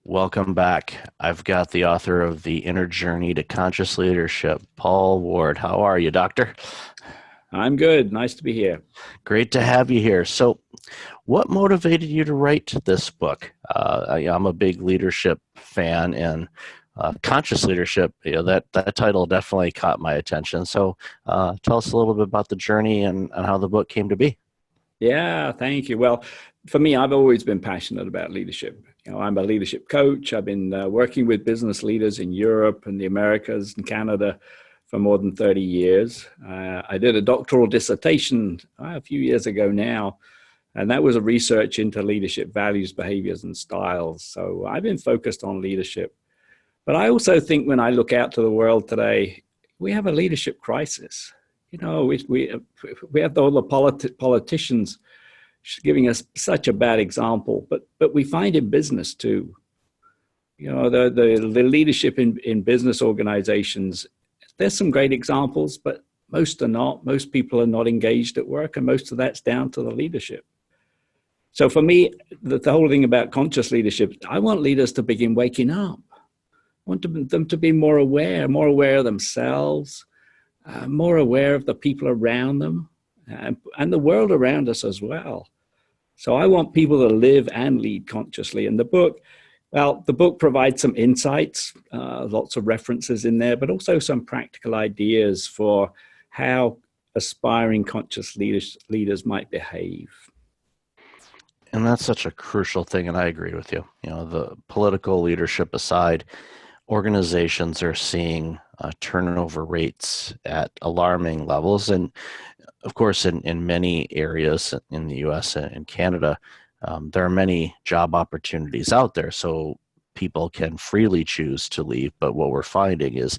Welcome back. I've got the author of The Inner Journey to Conscious Leadership, Paul Ward. How are you, Doctor? I'm good. Nice to be here. Great to have you here. So, what motivated you to write this book? I'm a big leadership fan, and conscious leadership, that title definitely caught my attention. So, tell us a little bit about the journey and how the book came to be. Yeah, thank you. Well, for me, I've always been passionate about leadership. I'm a leadership coach. I've been working with business leaders in Europe and the Americas and Canada for more than 30 years. I did a doctoral dissertation a few years ago now, and that was a research into leadership values, behaviors, and styles. So I've been focused on leadership. But I also think when I look out to the world today, we have a leadership crisis. We have all the politicians giving us such a bad example, but we find in business too. The leadership in business organizations, there's some great examples, but most are not. Most people are not engaged at work, and most of that's down to the leadership. So for me, the whole thing about conscious leadership, I want leaders to begin waking up. I want them to be more aware of themselves, more aware of the people around them, and the world around us as well. So I want people to live and lead consciously. And the book provides some insights, lots of references in there, but also some practical ideas for how aspiring conscious leaders might behave. And that's such a crucial thing, and I agree with you. The political leadership aside, organizations are seeing turnover rates at alarming levels. And of course, in many areas in the US and Canada, there are many job opportunities out there. So people can freely choose to leave. But what we're finding is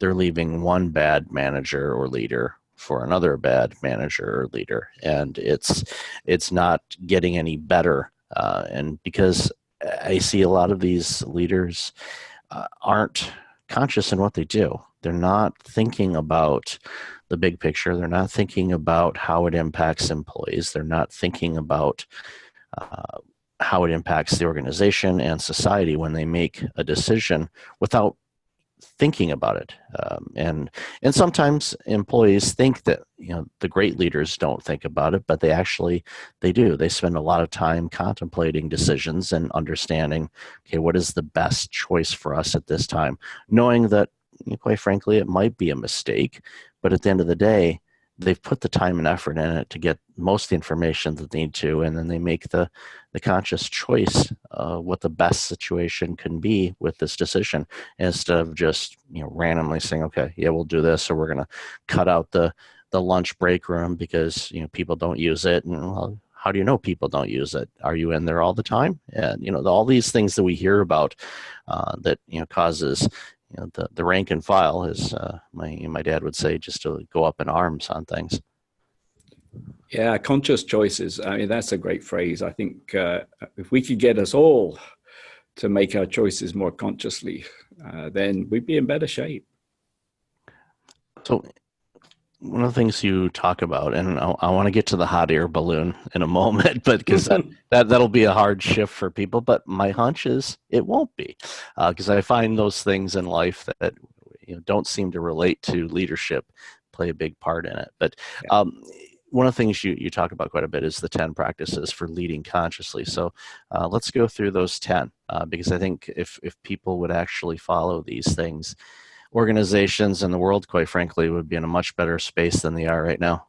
they're leaving one bad manager or leader for another bad manager or leader. And it's not getting any better. And because I see a lot of these leaders aren't conscious in what they do. They're not thinking about the big picture. They're not thinking about how it impacts employees. They're not thinking about how it impacts the organization and society when they make a decision without thinking about it. And sometimes employees think that the great leaders don't think about it, but they do. They spend a lot of time contemplating decisions and understanding, okay, what is the best choice for us at this time, knowing that quite frankly it might be a mistake, but at the end of the day they've put the time and effort in it to get most of the information that they need to, and then they make the conscious choice what the best situation can be with this decision, instead of just randomly saying, okay, yeah, we'll do this, or we're going to cut out the lunch break room because people don't use it. And well, how do you know people don't use it? Are you in there all the time? And all these things that we hear about that causes the rank and file, is my dad would say, just to go up in arms on things. Yeah, conscious choices. I mean, that's a great phrase. I think if we could get us all to make our choices more consciously, then we'd be in better shape. So one of the things you talk about, and I want to get to the hot air balloon in a moment, but because that'll be a hard shift for people. But my hunch is it won't be, because I find those things in life that don't seem to relate to leadership play a big part in it. But one of the things you talk about quite a bit is the 10 practices for leading consciously. So let's go through those 10, because I think if people would actually follow these things, organizations and the world, quite frankly, would be in a much better space than they are right now.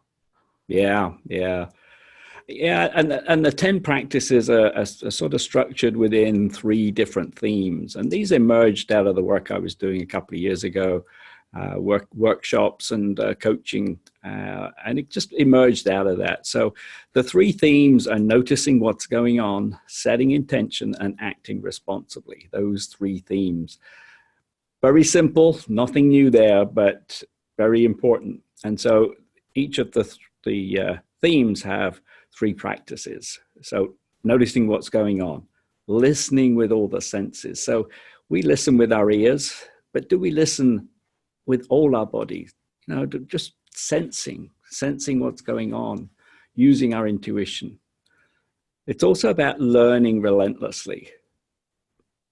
Yeah. And the 10 practices are sort of structured within 3 different themes. And these emerged out of the work I was doing a couple of years ago, workshops and coaching. And it just emerged out of that. So the 3 themes are noticing what's going on, setting intention, and acting responsibly. Those 3 themes. Very simple, nothing new there, but very important. And so each of the themes have 3 practices. So noticing what's going on, listening with all the senses. So we listen with our ears, but do we listen with all our bodies? Just sensing what's going on, using our intuition. It's also about learning relentlessly.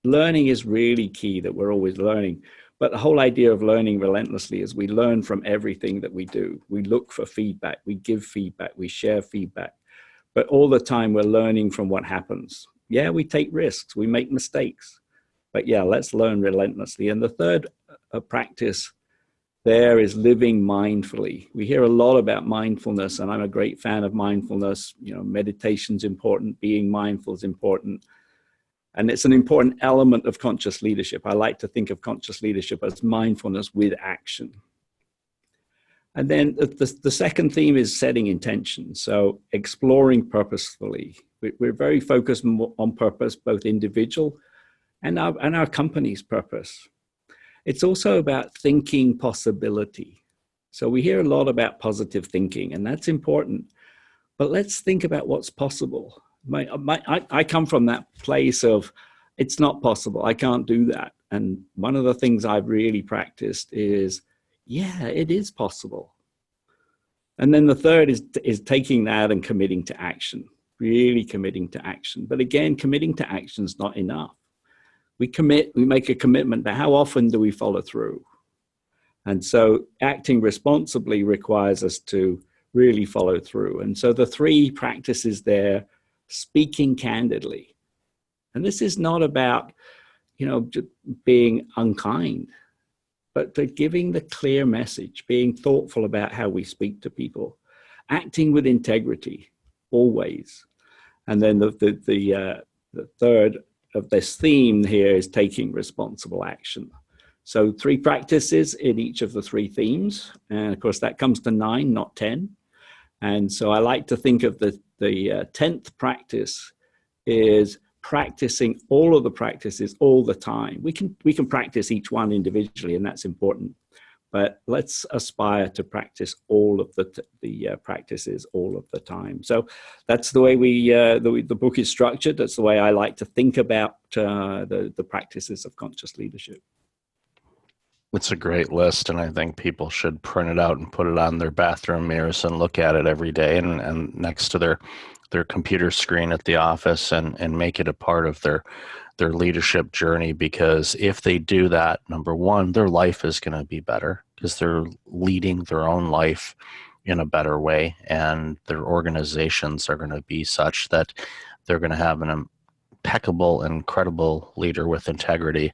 learning is really key, that we're always learning. But the whole idea of learning relentlessly is we learn from everything that we do. We look for feedback, we give feedback, we share feedback. But all the time we're learning from what happens. Yeah, we take risks, we make mistakes. But yeah, let's learn relentlessly. And the third practice there is living mindfully. We hear a lot about mindfulness, and I'm a great fan of mindfulness. You know, meditation's important, being mindful is important. And it's an important element of conscious leadership. I like to think of conscious leadership as mindfulness with action. And then the second theme is setting intention. So exploring purposefully. We're very focused on purpose, both individual and our company's purpose. It's also about thinking possibility. So we hear a lot about positive thinking, and that's important. But let's think about what's possible. I come from that place of, it's not possible, I can't do that. And one of the things I've really practiced is, yeah, it is possible. And then the third is taking that and committing to action, really committing to action. But again, committing to action is not enough. We commit, we make a commitment, but how often do we follow through? And so acting responsibly requires us to really follow through. And so the three practices there: speaking candidly. And this is not about, you know, just being unkind, but giving the clear message, being thoughtful about how we speak to people, acting with integrity, always. And then the third of this theme here is taking responsible action. So 3 practices in each of the 3 themes. And of course, that comes to 9, not 10. And so I like to think of the 10th practice is practicing all of the practices all the time. We can practice each one individually, and that's important. But let's aspire to practice all of the practices all of the time. So that's the way the book is structured. That's the way I like to think about the practices of conscious leadership. It's a great list, and I think people should print it out and put it on their bathroom mirrors and look at it every day and next to their computer screen at the office, and make it a part of their leadership journey. Because if they do that, number one, their life is going to be better because they're leading their own life in a better way, and their organizations are going to be such that they're going to have an impeccable and credible leader with integrity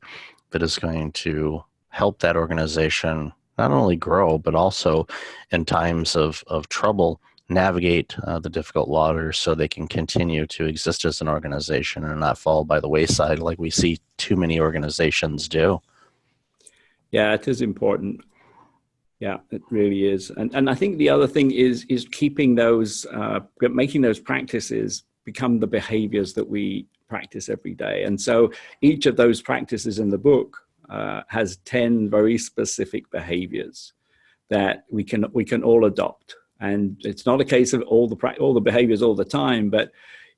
that is going to help that organization not only grow, but also in times of trouble, navigate the difficult waters so they can continue to exist as an organization and not fall by the wayside like we see too many organizations do. Yeah, it is important. Yeah, it really is. And I think the other thing is keeping those, making those practices become the behaviors that we practice every day. And so each of those practices in the book has 10 very specific behaviors that we can all adopt. And it's not a case of all the behaviors all the time, but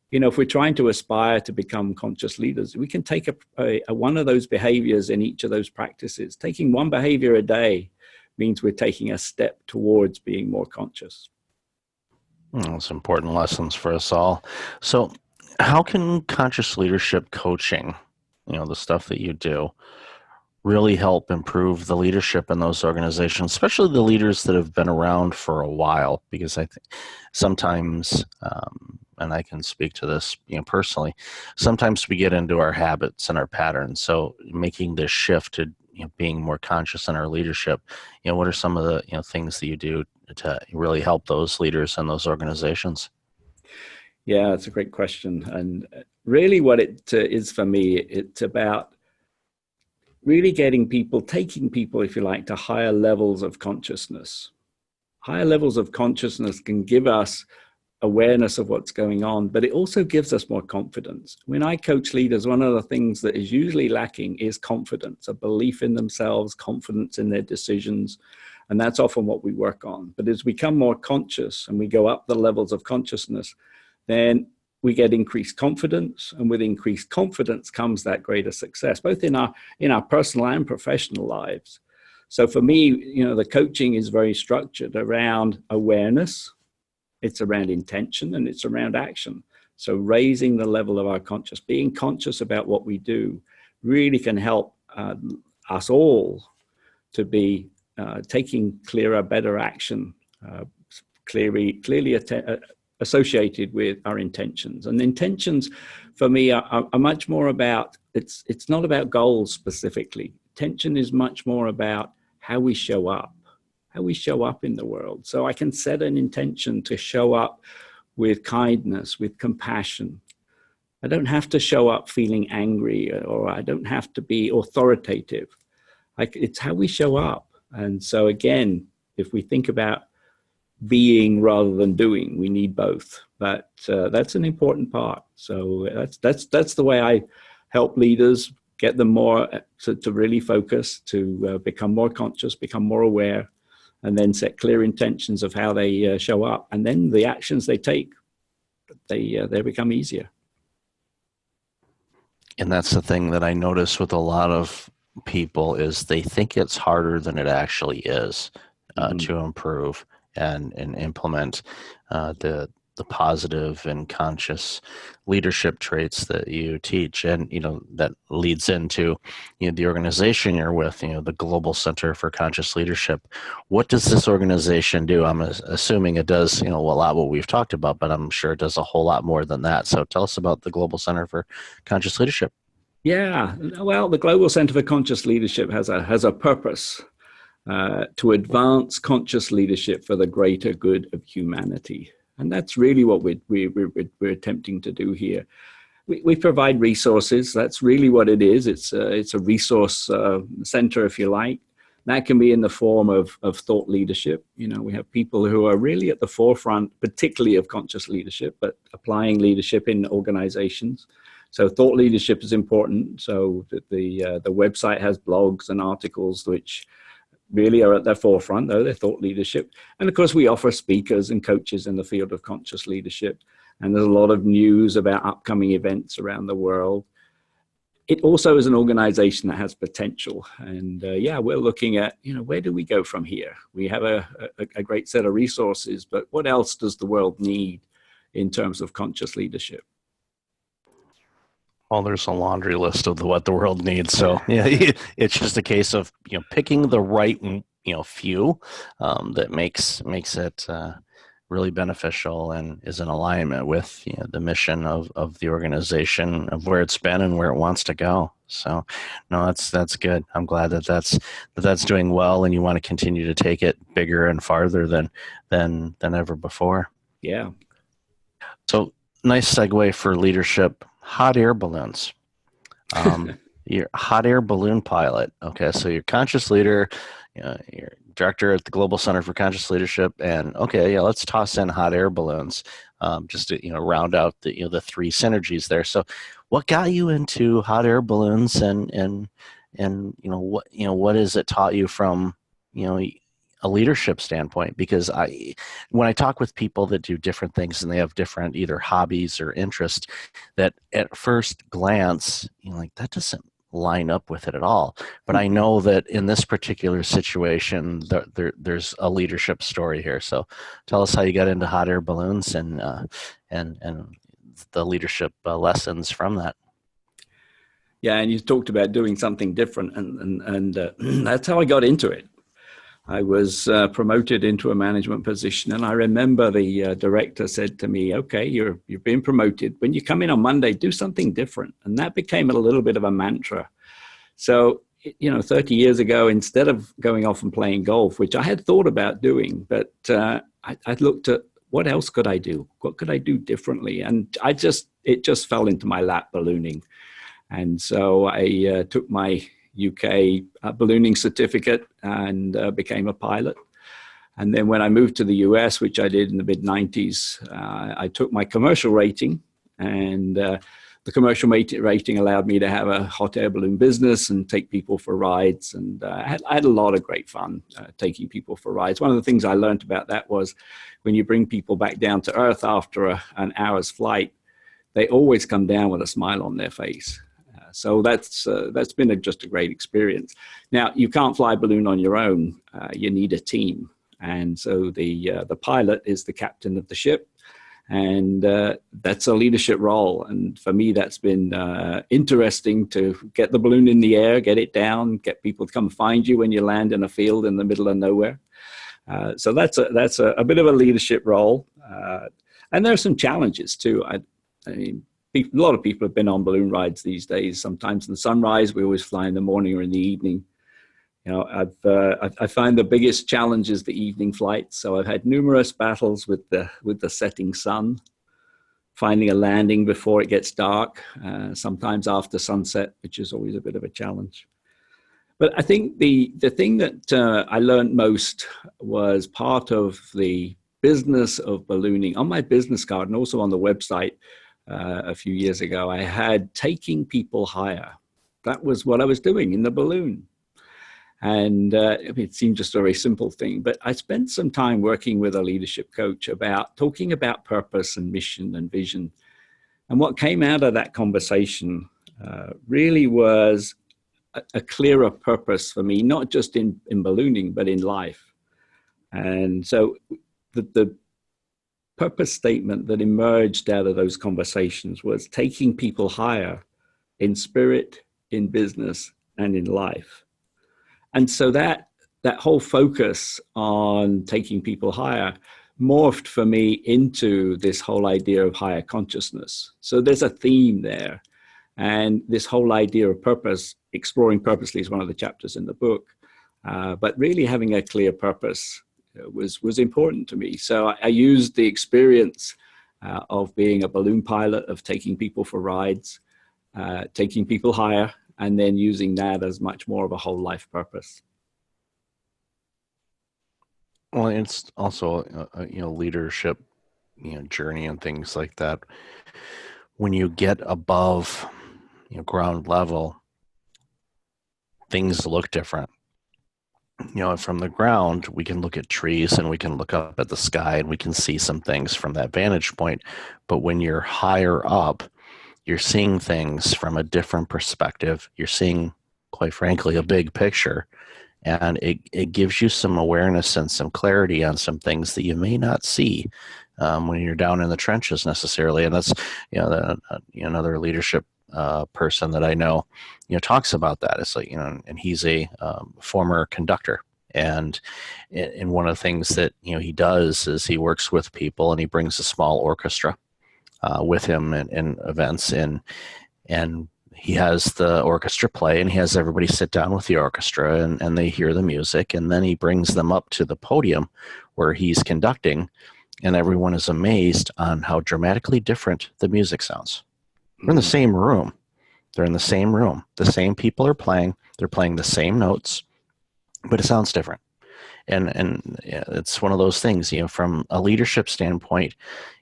you know, if we're trying to aspire to become conscious leaders, we can take a one of those behaviors in each of those practices. Taking one behavior a day means we're taking a step towards being more conscious. That's important lessons for us all. So how can conscious leadership coaching, you know, the stuff that you do, really help improve the leadership in those organizations, especially the leaders that have been around for a while? Because I think sometimes, and I can speak to this, you know, personally, sometimes we get into our habits and our patterns. So making this shift to, you know, being more conscious in our leadership, you know, what are some of the, you know, things that you do to really help those leaders and those organizations? Yeah, it's a great question. And really what it is for me, it's about really getting people, taking people, if you like, to higher levels of consciousness. Higher levels of consciousness can give us awareness of what's going on, but it also gives us more confidence. When I coach leaders, one of the things that is usually lacking is confidence, a belief in themselves, confidence in their decisions. And that's often what we work on. But as we become more conscious and we go up the levels of consciousness, then we get increased confidence, and with increased confidence comes that greater success, both in our personal and professional lives. So for me, you know, the coaching is very structured around awareness, it's around intention, and it's around action. So raising the level of our conscious, being conscious about what we do, really can help us all to be taking clearer, better action, clearly associated with our intentions. And intentions for me are much more about, it's not about goals specifically. Intention is much more about how we show up in the world. So I can set an intention to show up with kindness, with compassion. I don't have to show up feeling angry, or I don't have to be authoritative. It's how we show up. And so again, if we think about being rather than doing, we need both. But that's an important part. So that's the way I help leaders, get them more to really focus, to become more conscious, become more aware, and then set clear intentions of how they show up. And then the actions they take, they become easier. And that's the thing that I notice with a lot of people is they think it's harder than it actually is to improve and implement the positive and conscious leadership traits that you teach. And, that leads into, the organization you're with, the Global Center for Conscious Leadership. What does this organization do? I'm assuming it does, a lot what we've talked about, but I'm sure it does a whole lot more than that. So tell us about the Global Center for Conscious Leadership. Yeah, well, the Global Center for Conscious Leadership has a purpose to advance conscious leadership for the greater good of humanity. And that's really what we're attempting to do here. We provide resources. That's really what it is. It's a resource center, if you like. That can be in the form of thought leadership. We have people who are really at the forefront, particularly of conscious leadership, but applying leadership in organizations. So thought leadership is important. So the website has blogs and articles which really are at their forefront, though, their thought leadership. And of course, we offer speakers and coaches in the field of conscious leadership. And there's a lot of news about upcoming events around the world. It also is an organization that has potential. And we're looking at, where do we go from here? We have a great set of resources, but what else does the world need in terms of conscious leadership? Well, there's a laundry list of what the world needs. So it's just a case of picking the right few that makes it really beneficial and is in alignment with the mission of the organization, of where it's been and where it wants to go. So no, that's good. I'm glad that's doing well, and you want to continue to take it bigger and farther than ever before. Yeah. So nice segue for leadership. Hot air balloons. You're a hot air balloon pilot. Okay, so you're conscious leader, you're director at the Global Center for Conscious Leadership, and let's toss in hot air balloons, just to round out the three synergies there. So, what got you into hot air balloons, and what has it taught you from a leadership standpoint? Because when I talk with people that do different things and they have different either hobbies or interests, that at first glance, that doesn't line up with it at all. But I know that in this particular situation, there's a leadership story here. So tell us how you got into hot air balloons and the leadership lessons from that. Yeah, and you talked about doing something different, and that's how I got into it. I was promoted into a management position, and I remember the director said to me, "Okay, you're being promoted. When you come in on Monday, do something different." And that became a little bit of a mantra. So, 30 years ago, instead of going off and playing golf, which I had thought about doing, but I looked at what else could I do? What could I do differently? And it just fell into my lap, ballooning. And so I took my UK ballooning certificate and became a pilot. And then when I moved to the US, which I did in the mid-90s, I took my commercial rating, and the commercial rating allowed me to have a hot air balloon business and take people for rides. And I had a lot of great fun taking people for rides. One of the things I learned about that was when you bring people back down to earth after an hour's flight, they always come down with a smile on their face. So that's been just a great experience. Now, you can't fly a balloon on your own. You need a team. And so the pilot is the captain of the ship, And that's a leadership role. And for me, that's been interesting to get the balloon in the air, get it down, get people to come find you when you land in a field in the middle of nowhere. So that's a bit of a leadership role. And there are some challenges too. I mean, a lot of people have been on balloon rides these days. Sometimes in the sunrise, we always fly in the morning or in the evening. You know, I find the biggest challenge is the evening flight. So I've had numerous battles with the setting sun, finding a landing before it gets dark, sometimes after sunset, which is always a bit of a challenge. But I think the thing that I learned most was part of the business of ballooning. On my business card and also on the website a few years ago, I had taking people higher. That was what I was doing in the balloon. And it seemed just a very simple thing, but I spent some time working with a leadership coach about talking about purpose and mission and vision. And what came out of that conversation really was a clearer purpose for me, not just in ballooning, but in life. And so the purpose statement that emerged out of those conversations was taking people higher in spirit, in business, and in life. And so that whole focus on taking people higher morphed for me into this whole idea of higher consciousness. So there's a theme there. And this whole idea of purpose, exploring purposely, is one of the chapters in the book. But really having a clear purpose was important to me. So I used the experience of being a balloon pilot, of taking people for rides, taking people higher, and then using that as much more of a whole life purpose. Well, it's also leadership, journey and things like that. When you get above, ground level, things look different. From the ground, we can look at trees and we can look up at the sky and we can see some things from that vantage point. But when you're higher up, you're seeing things from a different perspective. You're seeing, quite frankly, a big picture. And it gives you some awareness and some clarity on some things that you may not see when you're down in the trenches necessarily. And that's, another leadership person that I know, talks about that. It's like, and he's a former conductor. And one of the things that, he does is he works with people and he brings a small orchestra with him in events, and he has the orchestra play and he has everybody sit down with the orchestra and they hear the music, and then he brings them up to the podium where he's conducting, and everyone is amazed on how dramatically different the music sounds. They're in the same room. They're in the same room. The same people are playing. They're playing the same notes, but it sounds different. And it's one of those things, from a leadership standpoint,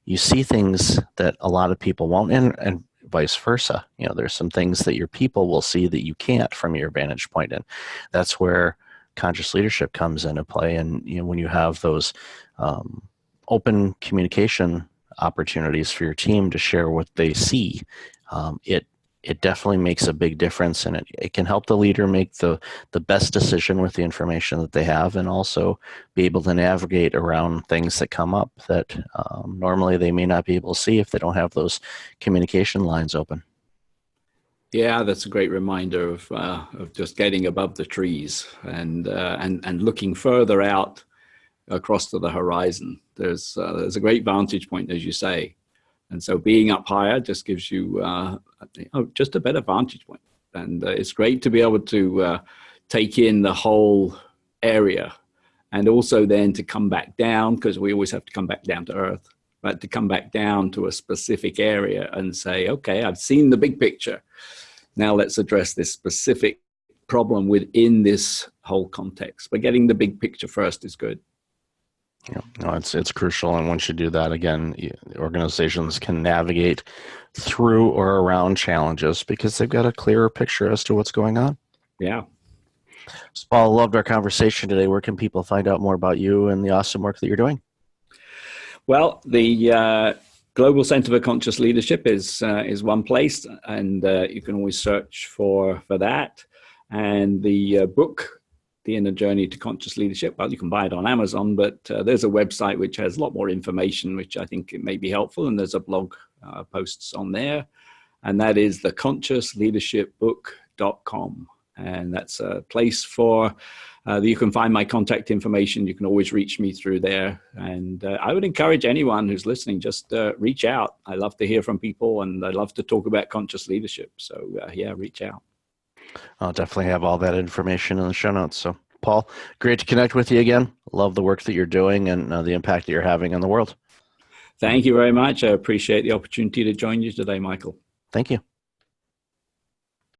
you see things that a lot of people won't, and vice versa. There's some things that your people will see that you can't from your vantage point. And that's where conscious leadership comes into play. And, when you have those open communication opportunities for your team to share what they see, it definitely makes a big difference, and it can help the leader make the best decision with the information that they have, and also be able to navigate around things that come up that normally they may not be able to see if they don't have those communication lines open. Yeah, that's a great reminder of just getting above the trees and looking further out across to the horizon. There's a great vantage point, as you say. And so being up higher just gives you just a better vantage point. And it's great to be able to take in the whole area, and also then to come back down, because we always have to come back down to earth, but to come back down to a specific area and say, okay, I've seen the big picture. Now let's address this specific problem within this whole context. But getting the big picture first is good. Yeah, no, it's crucial. And once you do that, again, organizations can navigate through or around challenges because they've got a clearer picture as to what's going on. Yeah. So Paul, loved our conversation today. Where can people find out more about you and the awesome work that you're doing? Well, the Global Center for Conscious Leadership is one place, and you can always search for that. And the book The Inner Journey to Conscious Leadership. Well, you can buy it on Amazon, but there's a website which has a lot more information, which I think it may be helpful. And there's a blog posts on there. And that is theconsciousleadershipbook.com. And that's a place for you can find my contact information. You can always reach me through there. And I would encourage anyone who's listening, just reach out. I love to hear from people, and I love to talk about conscious leadership. So yeah, reach out. I'll definitely have all that information in the show notes. So Paul, great to connect with you again. Love the work that you're doing and the impact that you're having on the world. Thank you very much. I appreciate the opportunity to join you today, Michael. Thank you.